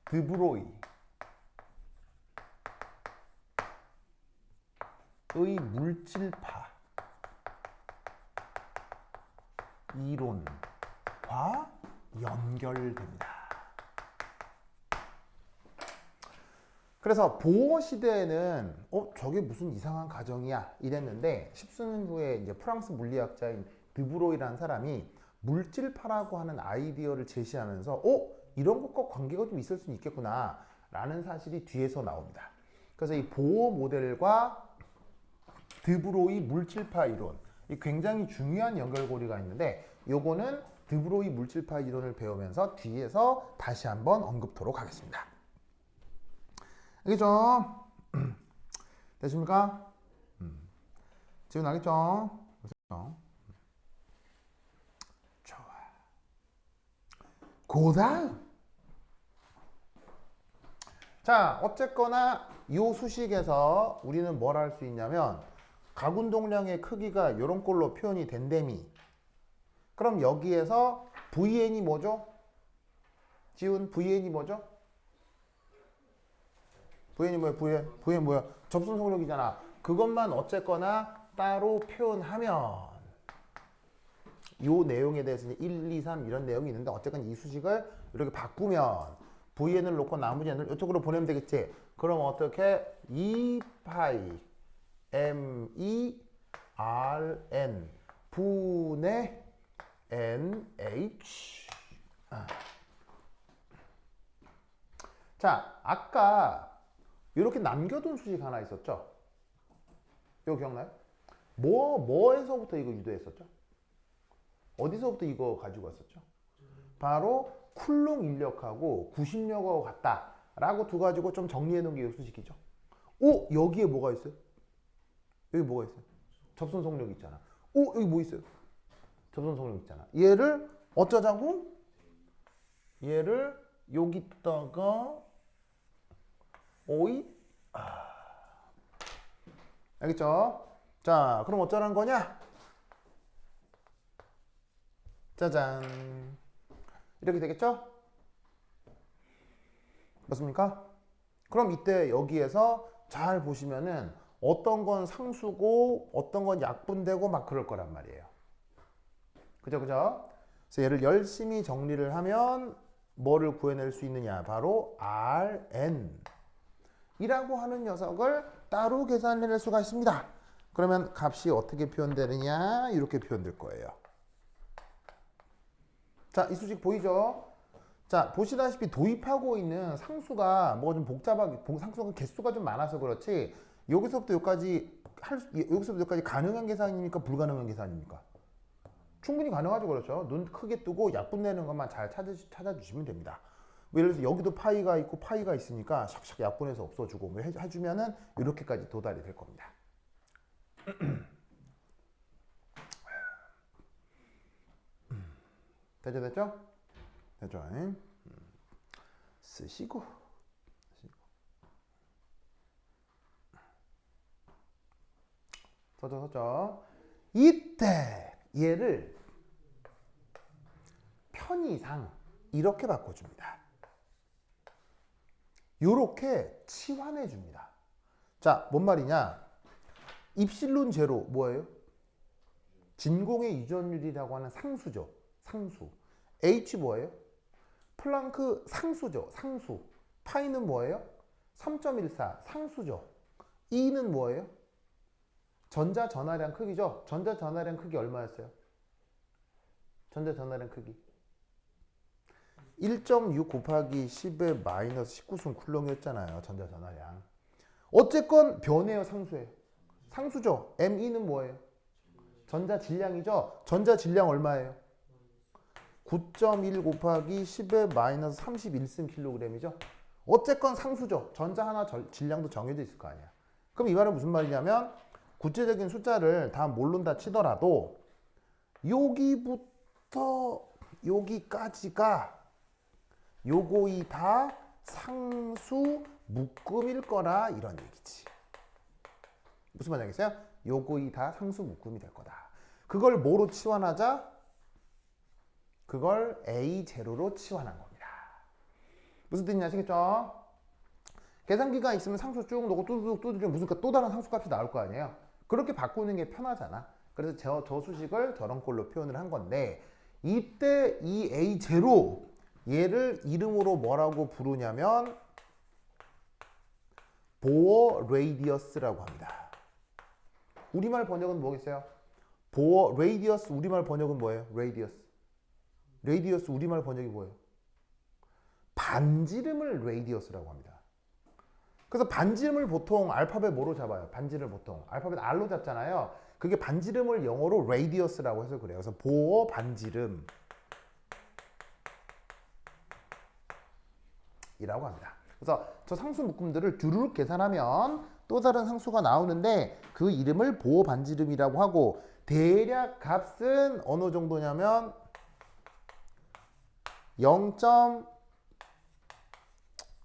드브로이의 물질파 이론과 연결됩니다. 그래서 보어 시대에는 저게 무슨 이상한 가정이야 이랬는데 십수년 후에 이제 프랑스 물리학자인 드브로이라는 사람이 물질파라고 하는 아이디어를 제시하면서 이런 것과 관계가 좀 있을 수 있겠구나 라는 사실이 뒤에서 나옵니다. 그래서 이 보어 모델과 드브로이 물질파 이론, 이 굉장히 중요한 연결고리가 있는데 요거는 드브로이 물질파 이론을 배우면서 뒤에서 다시 한번 언급토록 하겠습니다. 알겠죠? 되십니까? 지금 알겠죠? 좋아. 고다음. 자, 어쨌거나 이 수식에서 우리는 뭘 할 수 있냐면 가군동량의 크기가 이런 꼴로 표현이 된다미. 그럼 여기에서 VN이 뭐죠? 지훈, VN이 뭐죠? VN이 뭐야? VN 뭐야? 접선 속력이잖아. 그것만 어쨌거나 따로 표현하면 요 내용에 대해서 1, 2, 3 이런 내용이 있는데 어쨌건 이 수식을 이렇게 바꾸면 VN을 놓고 나머지 n을 이쪽으로 보내면 되겠지. 그럼 어떻게 2파이 ME RN 분의 NH. 자, 아까 이렇게 남겨둔 수식 하나 있었죠? 이거 기억나요? 뭐에서부터 이거 유도했었죠? 어디서부터 이거 가지고 왔었죠? 바로 쿨롱 인력하고 구심력하고 같다 라고 두 가지고 좀 정리해 놓은 게 이 수식이죠. 여기에 뭐가 있어요? 여기 뭐가 있어요? 접선 속력 있잖아. 여기 뭐 있어요? 접선 속력 있잖아. 얘를 어쩌자고? 얘를 여기다가 오이? 알겠죠? 자, 그럼 어쩌라는 거냐? 짜잔. 이렇게 되겠죠? 맞습니까? 그럼 이때 여기에서 잘 보시면은 어떤 건 상수고 어떤 건 약분되고 막 그럴 거란 말이에요. 그죠? 그래서 얘를 열심히 정리를 하면 뭐를 구해낼 수 있느냐? 바로 Rn 이라고 하는 녀석을 따로 계산해낼 수가 있습니다. 그러면 값이 어떻게 표현되느냐? 이렇게 표현될 거예요. 자, 이 수식 보이죠? 자, 보시다시피 도입하고 있는 상수가 뭐가 좀 상수가 개수가 좀 많아서 그렇지 여기서부터 여기까지 가능한 계산입니까? 불가능한 계산입니까? 충분히 가능하죠. 그렇죠? 눈 크게 뜨고 약분 내는 것만 잘 찾아주시면 됩니다. 예를 들어서 여기도 파이가 있고 파이가 있으니까 샥샥 약분해서 없어주고 뭐 해주면은 이렇게까지 도달이 될 겁니다. 됐죠? 쓰시고 썼죠. 이때 얘를 편의상 이렇게 바꿔줍니다. 요렇게 치환해 줍니다. 자, 뭔 말이냐? 입실론 제로 뭐예요? 진공의 유전율이라고 하는 상수죠. 상수. H 뭐예요? 플랑크 상수죠. 상수. 파이는 뭐예요? 3.14 상수죠. E는 뭐예요? 전자 전하량 크기죠. 전자 전하량 크기 얼마였어요? 전자 전하량 크기 1.6 곱하기 10의 마이너스 19승 쿨롱이었잖아요. 전자 전하량. 어쨌건 변해요, 상수예요. 상수죠. ME는 뭐예요? 전자 질량이죠. 전자 질량 얼마예요? 9.1 곱하기 10의 마이너스 31승 킬로그램이죠. 어쨌건 상수죠. 전자 하나 질량도 정해져 있을 거 아니야. 그럼 이 말은 무슨 말이냐면 구체적인 숫자를 다 모른다 치더라도 여기부터 여기까지가 요거이 다 상수 묶음일 거라 이런 얘기지. 무슨 말이겠어요? 요거이 다 상수 묶음이 될 거다. 그걸 뭐로 치환하자? 그걸 A0로 치환한 겁니다. 무슨 뜻인지 아시겠죠? 계산기가 있으면 상수 쭉 놓고 뚜둑 두드리면 무슨 또 다른 상수값이 나올 거 아니에요? 그렇게 바꾸는 게 편하잖아. 그래서 저 수식을 저런 꼴로 표현을 한 건데 이때 이 A0 얘를 이름으로 뭐라고 부르냐면 보어 레이디어스라고 합니다. 우리말 번역은 뭐겠어요? 보어 레이디어스 우리말 번역은 뭐예요? 레이디어스 우리말 번역이 뭐예요? 반지름을 레이디어스라고 합니다. 그래서 반지름을 보통 알파벳 뭐로 잡아요? 반지름을 보통 알파벳 R로 잡잖아요. 그게 반지름을 영어로 레이디어스라고 해서 그래요. 그래서 보어 반지름 이라고 합니다. 그래서 저 상수 묶음들을 두루룩 계산하면 또 다른 상수가 나오는데 그 이름을 보어 반지름이라고 하고 대략 값은 어느 정도냐면 0.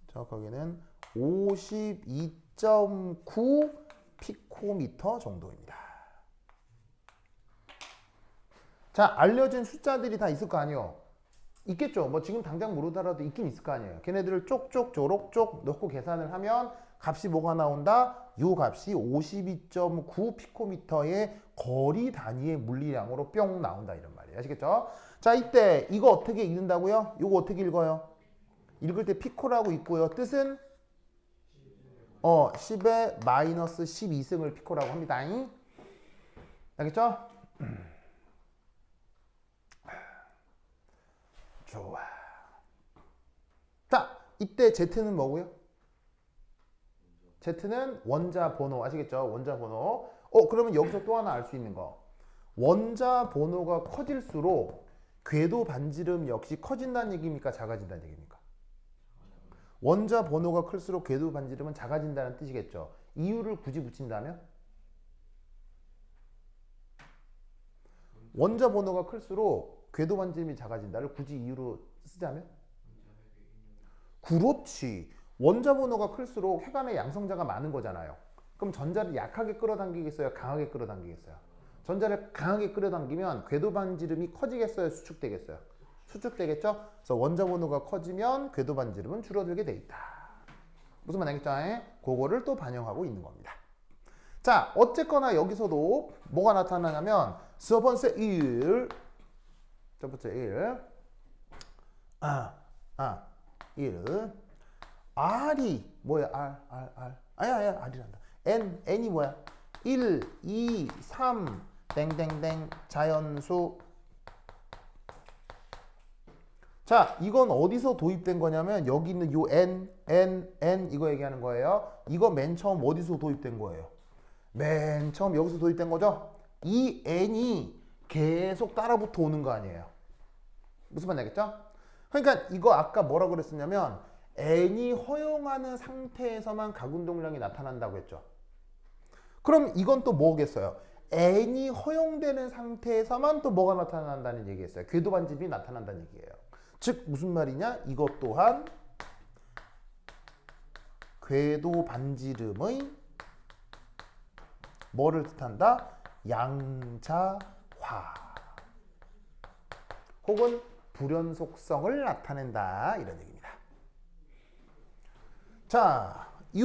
정확하게는 52.9 피코미터 정도입니다. 자, 알려진 숫자들이 다 있을 거 아니에요. 있겠죠. 뭐 지금 당장 모르더라도 있긴 있을 거 아니에요. 걔네들을 쪽쪽 조록쪽 넣고 계산을 하면 값이 뭐가 나온다? 요 값이 52.9 피코미터의 거리 단위의 물리량으로 뿅 나온다 이런 말이에요. 아시겠죠? 자, 이때 이거 어떻게 읽는다고요? 이거 어떻게 읽어요? 읽을 때 피코라고 읽고요. 뜻은 10의 마이너스 12승을 피코라고 합니다. 알겠죠? 좋아. 자, 이때 Z는 뭐고요? Z는 원자 번호 아시겠죠? 원자 번호. 그러면 여기서 또 하나 알 수 있는 거. 원자 번호가 커질수록 궤도 반지름 역시 커진다는 얘기입니까? 작아진다는 얘기입니까? 원자 번호가 클수록 궤도 반지름은 작아진다는 뜻이겠죠. 이유를 굳이 붙인다면? 원자 번호가 클수록 궤도 반지름이 작아진다를 굳이 이유로 쓰자면? 그렇지. 원자 번호가 클수록 핵안에 양성자가 많은 거잖아요. 그럼 전자를 약하게 끌어당기겠어요? 강하게 끌어당기겠어요? 전자를 강하게 끌어당기면 궤도 반지름이 커지겠어요? 수축되겠어요? 수축되겠죠? 그래서 원자 번호가 커지면 궤도 반지름은 줄어들게 돼 있다. 무슨 말 알겠죠? 그거를 또 반영하고 있는 겁니다. 자, 어쨌거나 여기서도 뭐가 나타나냐면 첫 번째 1 1 R이 뭐야? R 아니야 R이란다. N이 뭐야? 1, 2, 3 땡땡땡 자연수. 자, 이건 어디서 도입된 거냐면 여기 있는 요 N 이거 얘기하는 거예요. 이거 맨 처음 어디서 도입된 거예요? 맨 처음 여기서 도입된 거죠? 이 N이 계속 따라붙어 오는 거 아니에요? 무슨 말인지 알겠죠? 그러니까 이거 아까 뭐라고 그랬었냐면 N이 허용하는 상태에서만 각운동량이 나타난다고 했죠. 그럼 이건 또 뭐겠어요? N이 허용되는 상태에서만 또 뭐가 나타난다는 얘기였어요. 궤도 반지름이 나타난다는 얘기예요. 즉 무슨 말이냐? 이것 또한 궤도 반지름의 뭐를 뜻한다? 양자화 혹은 불연속성을 나타낸다 이런 얘기입니다. 자, 이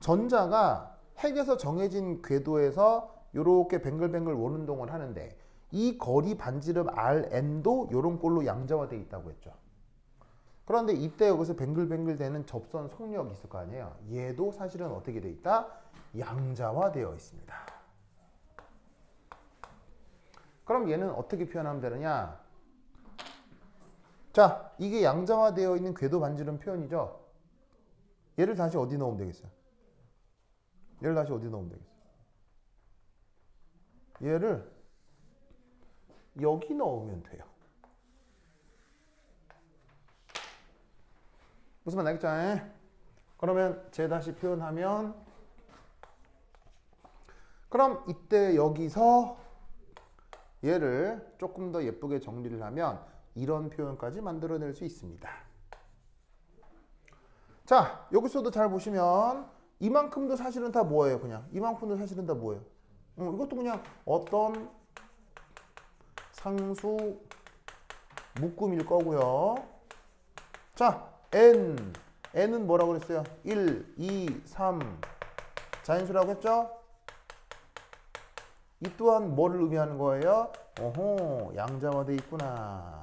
전자가 핵에서 정해진 궤도에서 이렇게 뱅글뱅글 원운동을 하는데 이 거리 반지름 Rn도 이런 꼴로 양자화되어 있다고 했죠. 그런데 이때 여기서 뱅글뱅글 되는 접선 속력이 있을 거 아니에요. 얘도 사실은 어떻게 되어 있다? 양자화되어 있습니다. 그럼 얘는 어떻게 표현하면 되느냐? 자, 이게 양자화되어 있는 궤도 반지름 표현이죠. 얘를 다시 어디 넣으면 되겠어요? 얘를 다시 어디 넣으면 되겠어요? 얘를 여기 넣으면 돼요. 무슨 말 알겠죠? 그러면 제 다시 표현하면 그럼 이때 여기서 얘를 조금 더 예쁘게 정리를 하면 이런 표현까지 만들어낼 수 있습니다. 자, 여기서도 잘 보시면 이만큼도 사실은 다 뭐예요? 그냥 이만큼도 사실은 다 뭐예요? 이것도 그냥 어떤 상수 묶음일 거고요. 자, n은 뭐라고 그랬어요? 1, 2, 3 자연수라고 했죠? 이 또한 뭐를 의미하는 거예요? 어허, 양자화돼 있구나.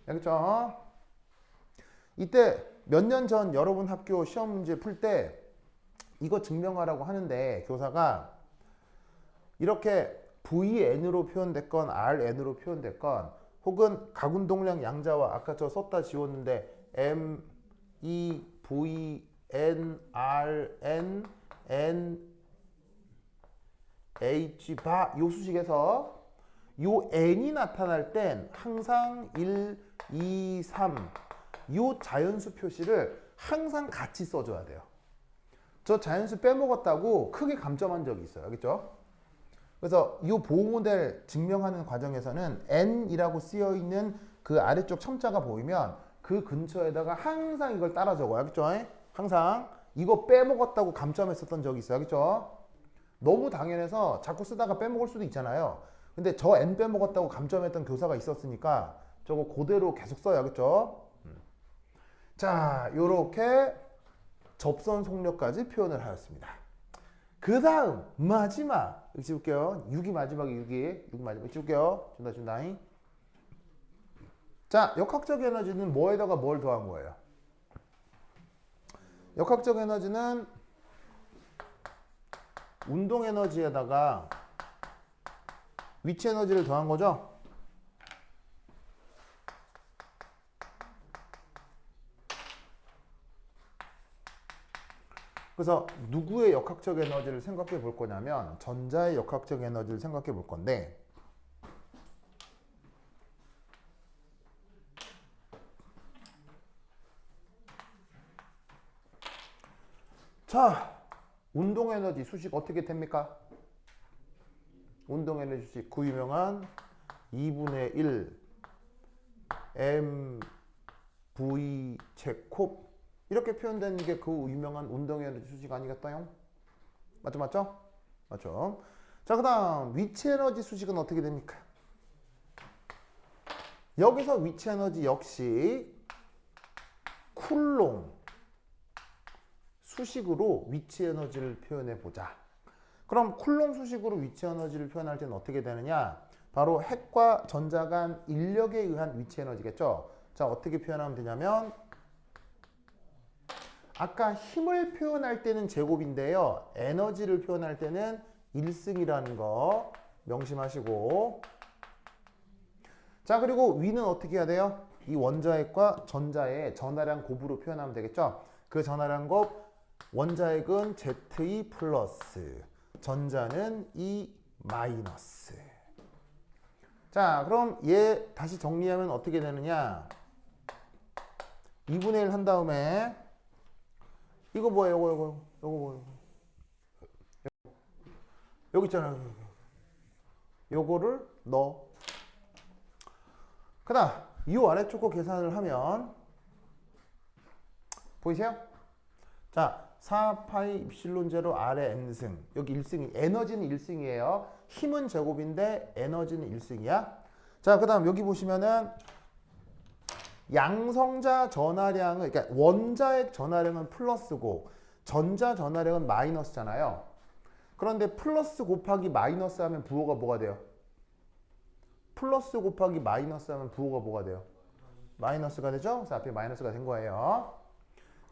알겠죠? 이때 몇 년 전 여러분 학교 시험 문제 풀 때 이거 증명하라고 하는데 교사가 이렇게 VN으로 표현됐건 RN으로 표현됐건 혹은 가군동량 양자화 아까 저 썼다 지웠는데 M, E, V, N, R, N, N, H, 바, 요 수식에서 요 N이 나타날 땐 항상 1, 2, 3 요 자연수 표시를 항상 같이 써줘야 돼요. 저 자연수 빼먹었다고 크게 감점한 적이 있어요. 알겠죠? 그래서 이 보호 모델 증명하는 과정에서는 N이라고 쓰여 있는 그 아래쪽 첨자가 보이면 그 근처에다가 항상 이걸 따라 적어요. 알겠죠? 항상 이거 빼먹었다고 감점했었던 적이 있어요. 알겠죠? 너무 당연해서 자꾸 쓰다가 빼먹을 수도 있잖아요. 근데 저 N 빼먹었다고 감점했던 교사가 있었으니까 저거 그대로 계속 써요. 알겠죠? 자, 요렇게 접선 속력까지 표현을 하였습니다. 그 다음 마지막 여기 찍을게요. 6이 마지막에 6이 마지막에 찍을게요. 준다. 자, 역학적 에너지는 뭐에다가 뭘 더한 거예요? 역학적 에너지는 운동 에너지에다가 위치 에너지를 더한 거죠. 그래서 누구의 역학적 에너지를 생각해 볼 거냐면 전자의 역학적 에너지를 생각해 볼 건데 자, 운동 에너지 수식 어떻게 됩니까? 운동 에너지 수식 그 유명한 2분의 1 mv 제곱 이렇게 표현되는 게 그 유명한 운동 에너지 수식 아니겠어요? 맞죠? 맞죠? 자, 그 다음 위치 에너지 수식은 어떻게 됩니까? 여기서 위치 에너지 역시 쿨롱 수식으로 위치 에너지를 표현해 보자. 그럼 쿨롱 수식으로 위치 에너지를 표현할 때는 어떻게 되느냐? 바로 핵과 전자 간 인력에 의한 위치 에너지겠죠? 자, 어떻게 표현하면 되냐면 아까 힘을 표현할 때는 제곱인데요. 에너지를 표현할 때는 1승이라는 거 명심하시고 자, 그리고 위는 어떻게 해야 돼요? 이 원자핵과 전자의 전하량 곱으로 표현하면 되겠죠? 그 전하량 곱 원자핵은 ZE 플러스 전자는 E 마이너스. 자, 그럼 얘 다시 정리하면 어떻게 되느냐? 2분의 1 한 다음에 이거 뭐예요? 요거 뭐예요? 여기 있잖아요. 요거를 넣어. 그 다음 이 아래쪽 거 계산을 하면 보이세요? 자, 4파이 입실론 제로 R의 N승 여기 1승이 에너지는 1승이에요. 힘은 제곱인데 에너지는 1승이야. 자, 그 다음 여기 보시면은 양성자 전하량은 그러니까 원자핵 전하량은 플러스고 전자 전하량은 마이너스잖아요. 그런데 플러스 곱하기 마이너스 하면 부호가 뭐가 돼요? 플러스 곱하기 마이너스 하면 부호가 뭐가 돼요? 마이너스가 되죠? 그래서 앞에 마이너스가 된 거예요.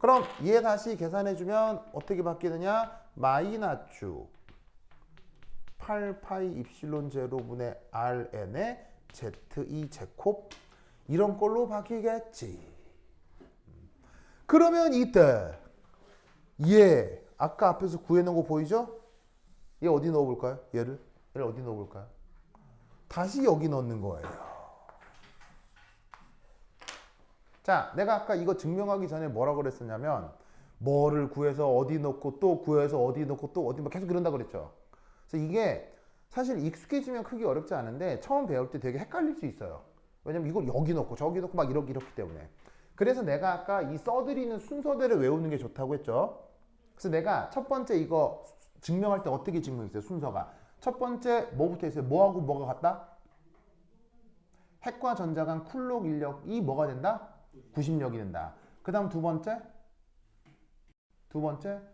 그럼 얘 다시 계산해주면 어떻게 바뀌느냐? 마이너스 8파이 입실론 제로분의 Rn의 ZE 제곱 이런 걸로 바뀌겠지. 그러면 이때 얘 아까 앞에서 구해놓은 거 보이죠? 얘 어디 넣어볼까요? 얘를 어디 넣어볼까요? 다시 여기 넣는 거예요. 자, 내가 아까 이거 증명하기 전에 뭐라 그랬었냐면 뭐를 구해서 어디 넣고 또 구해서 어디 넣고 또 어디 계속 이런다 그랬죠. 그래서 이게 사실 익숙해지면 크게 어렵지 않은데 처음 배울 때 되게 헷갈릴 수 있어요. 왜냐면 이걸 여기 넣고 저기 넣고 막 이렇기 때문에. 그래서 내가 아까 이 써드리는 순서대로 외우는 게 좋다고 했죠. 그래서 내가 첫 번째 이거 증명할 때 어떻게 증명했어요? 순서가. 첫 번째 뭐부터 했어요? 뭐하고 뭐가 같다? 핵과 전자 간 쿨록 인력이 뭐가 된다? 90력이 된다. 그 다음 두 번째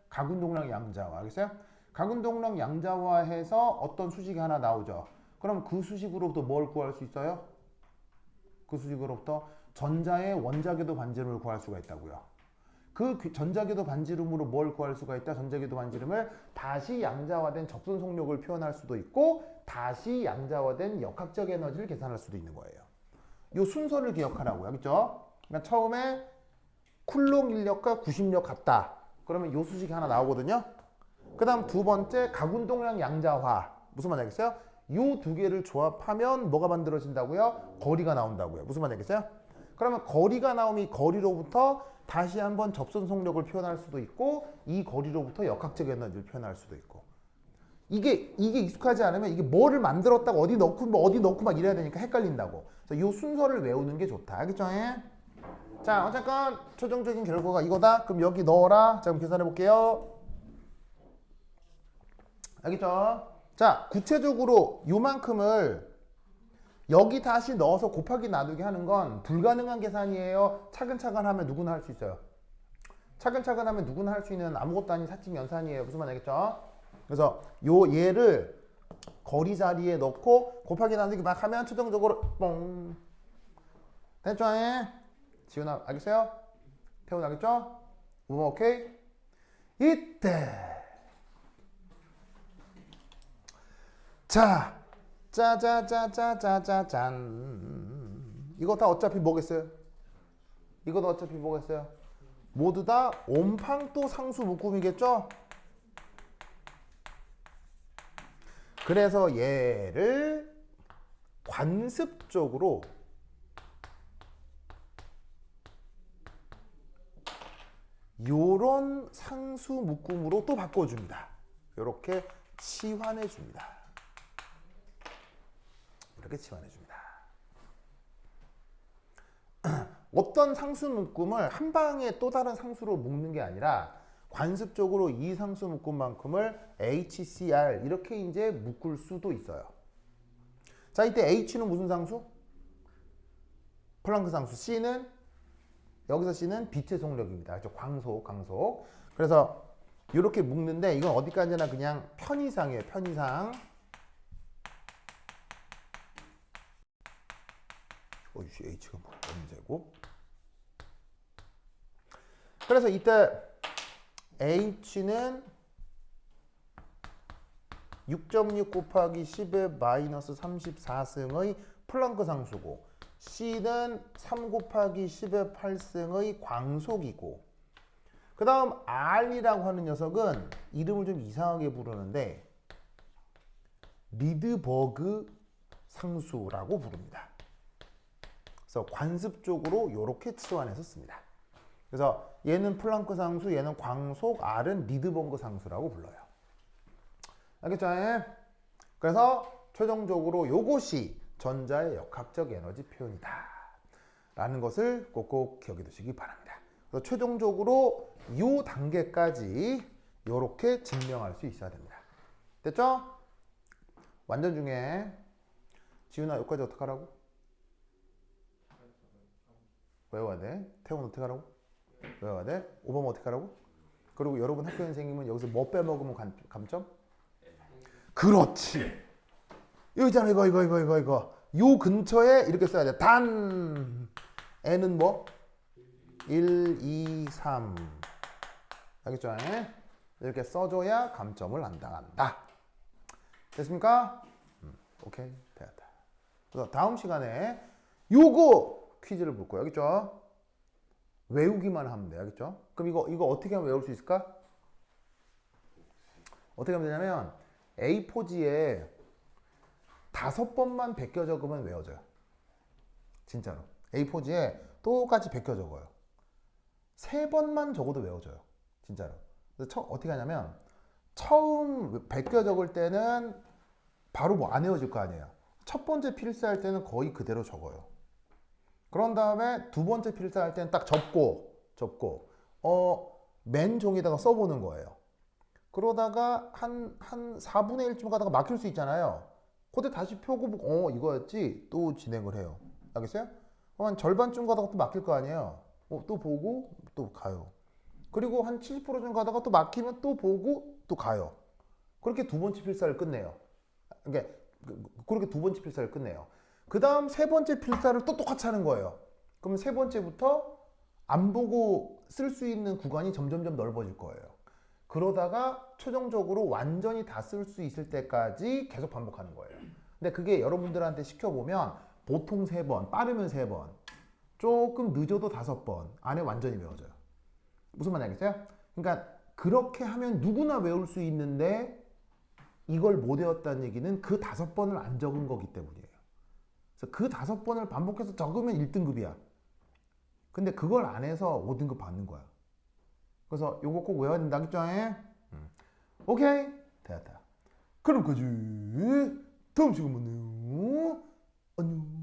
가군동량 양자화. 알겠어요? 가군동력 양자화해서 어떤 수식이 하나 나오죠. 그럼 그 수식으로부터 뭘 구할 수 있어요? 그 수식으로부터 전자의 원자궤도 반지름을 구할 수가 있다고요. 그 전자궤도 반지름으로 뭘 구할 수가 있다? 전자궤도 반지름을 다시 양자화된 접선 속력을 표현할 수도 있고 다시 양자화된 역학적 에너지를 계산할 수도 있는 거예요. 이 순서를 기억하라고요. 그렇죠? 그러니까 처음에 쿨롱 인력과 구심력 같다. 그러면 이 수식이 하나 나오거든요. 그 다음 두 번째 가군동량 양자화. 무슨 말인지 알겠어요? 이 두 개를 조합하면 뭐가 만들어진다고요? 거리가 나온다고요. 무슨 말인지 알겠어요? 그러면 거리가 나오면 이 거리로부터 다시 한번 접선 속력을 표현할 수도 있고 이 거리로부터 역학적 에너지를 표현할 수도 있고 이게 익숙하지 않으면 이게 뭐를 만들었다고 어디 넣고 뭐 어디 넣고 막 이래야 되니까 헷갈린다고. 그래서 이 순서를 외우는 게 좋다. 알겠죠? 자, 어쨌건 최종적인 결과가 이거다. 그럼 여기 넣어라. 자, 그럼 계산해 볼게요. 알겠죠? 자, 구체적으로 요만큼을 여기 다시 넣어서 곱하기 나누기 하는 건 불가능한 계산이에요. 차근차근 하면 누구나 할 수 있어요. 차근차근 하면 누구나 할 수 있는 아무것도 아닌 사칙 연산이에요. 무슨 말 알겠죠? 그래서 얘를 거리 자리에 넣고 곱하기 나누기 막 하면 최종적으로 뽕. 됐죠? 지훈아 알겠어요? 태훈 알겠죠? 우모 오케이? 이때 자 짜자자자자자잔 이거 다 어차피 뭐겠어요? 이것도 어차피 뭐겠어요? 모두 다 옴팡또 상수 묶음이겠죠? 그래서 얘를 관습적으로 요런 상수 묶음으로 또 바꿔줍니다. 이렇게 치환해줍니다. 이렇게 치환해줍니다. 어떤 상수 묶음을 한 방에 또 다른 상수로 묶는 게 아니라 관습적으로 이 상수 묶음만큼을 HCR 이렇게 이제 묶을 수도 있어요. 자, 이때 H는 무슨 상수? 플랑크 상수. C는 여기서 C는 빛의 속력입니다. 그렇죠? 광속. 그래서 이렇게 묶는데 이건 어디까지나 그냥 편의상이에요. 편의상. 어이씨, H가 뭐 문제고. 그래서 이때 H는 6.6 곱하기 10의 마이너스 34승의 플랑크 상수고 C는 3 곱하기 10의 8승의 광속이고 그 다음 R이라고 하는 녀석은 이름을 좀 이상하게 부르는데 리드버그 상수라고 부릅니다. 그래서 관습적으로 이렇게 치환해서 씁니다. 그래서 얘는 플랑크 상수, 얘는 광속, R은 리드버그 상수라고 불러요. 알겠죠? 그래서 최종적으로 이것이 전자의 역학적 에너지 표현이다 라는 것을 꼭꼭 기억해 두시기 바랍니다. 그래서 최종적으로 이 단계까지 이렇게 증명할 수 있어야 됩니다. 됐죠? 완전 중에 지훈아 여기까지 어떻게 하라고? 외워야 돼. 태훈 어떻게 하라고? 외워야 돼. 5번 어떻게 하라고? 그리고 여러분 학교 선생님은 여기서 뭐 빼먹으면 감점? 그렇지. 여기 있잖아. 이거. 요 근처에 이렇게 써야 돼. 단 n은 뭐? 1, 2, 3. 알겠죠? 이렇게 써줘야 감점을 안 당한다. 됐습니까? 오케이. 됐다. 그래서 다음 시간에 요거 퀴즈를 볼 거예요. 알겠죠? 외우기만 하면 돼요. 알겠죠? 그럼 이거 어떻게 하면 외울 수 있을까? 어떻게 하면 되냐면 A4지에 5번만 베껴 적으면 외워져요. 진짜로. A4지에 똑같이 베껴 적어요. 3번만 적어도 외워져요. 진짜로. 그래서 어떻게 하냐면 처음 베껴 적을 때는 바로 뭐 안 외워질 거 아니에요. 첫 번째 필사할 때는 거의 그대로 적어요. 그런 다음에 두 번째 필사할 때는 딱 접고 맨 종이에다가 써보는 거예요. 그러다가 한 4분의 1쯤 가다가 막힐 수 있잖아요. 그때 다시 펴고 이거였지 또 진행을 해요. 알겠어요? 한 절반쯤 가다가 또 막힐 거 아니에요. 또 보고 또 가요. 그리고 한 70%쯤 가다가 또 막히면 또 보고 또 가요. 그렇게 두 번째 필사를 끝내요. 그러니까 그렇게 두 번째 필사를 끝내요. 그 다음 세 번째 필사를 또 똑같이 하는 거예요. 그럼 세 번째부터 안 보고 쓸 수 있는 구간이 점점점 넓어질 거예요. 그러다가 최종적으로 완전히 다 쓸 수 있을 때까지 계속 반복하는 거예요. 근데 그게 여러분들한테 시켜보면 보통 3번, 빠르면 3번, 조금 늦어도 5번 안에 완전히 외워져요. 무슨 말인지 알겠어요? 그러니까 그렇게 하면 누구나 외울 수 있는데 이걸 못 외웠다는 얘기는 그 5번을 안 적은 거기 때문이에요. 그래서 그 5번을 반복해서 적으면 1등급이야. 근데 그걸 안 해서 5등급 받는 거야. 그래서 요거 꼭 외워야 된다, 알겠죠? 오케이, 됐다. 그럼 까지 다음 시간 만나요. 안녕.